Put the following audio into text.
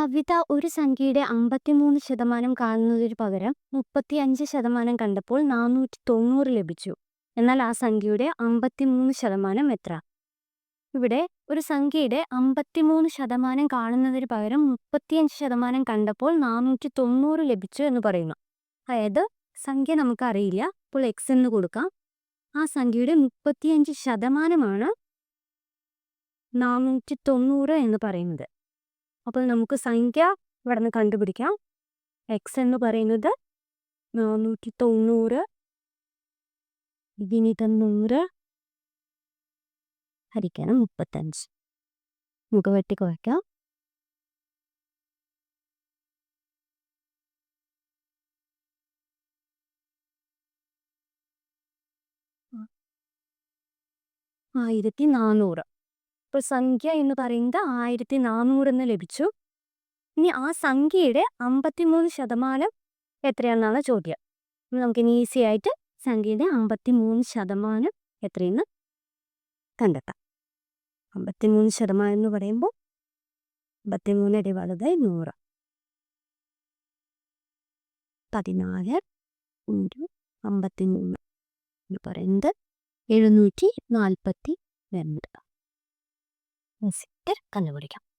കവിത ഒരു സംഖ്യയുടെ 53% കാണുന്നതിനു പകരം 35% കണ്ടപ്പോൾ 490 ലഭിച്ചു. എന്നാൽ ആ സംഖ്യയുടെ 53% എത്ര? ഇവിടെ ഒരു സംഖ്യയുടെ 53% കാണുന്നതിന് പകരം 35% കണ്ടപ്പോൾ 490 ലഭിച്ചു എന്ന് പറയുന്നു. അതായത് സംഖ്യ നമുക്കറിയില്ല, അപ്പോൾ എക്സ് എന്ന് കൊടുക്കാം. ആ സംഖ്യയുടെ 35%മാണ് 490 എന്ന് പറയുന്നത്. അപ്പോൾ നമുക്ക് സംഖ്യ ഇവിടെ നിന്ന് കണ്ടുപിടിക്കാം. എക്സ് എന്ന് പറയുന്നത് 490 ഇതിന് 100 ഹരിക്കണം 35. നമുക്ക് വെട്ടി കുറയ്ക്കാം. ആയിരത്തി 400. ഇപ്പോൾ സംഖ്യ എന്ന് പറയുന്നത് 1400 എന്ന് ലഭിച്ചു. ഇനി ആ സംഖ്യയുടെ 53% എത്രയാണെന്നാണ് ചോദ്യം. നമുക്കിനി ഈസി ആയിട്ട് സംഖ്യയുടെ 53% എത്രയെന്ന് കണ്ടെത്താം. 53% എന്ന് പറയുമ്പോൾ 53 ഡിവൈഡഡ് 100 14 × 53 എന്ന് പറയുന്നത് 742 കണ്ടുപിടിക്കാം.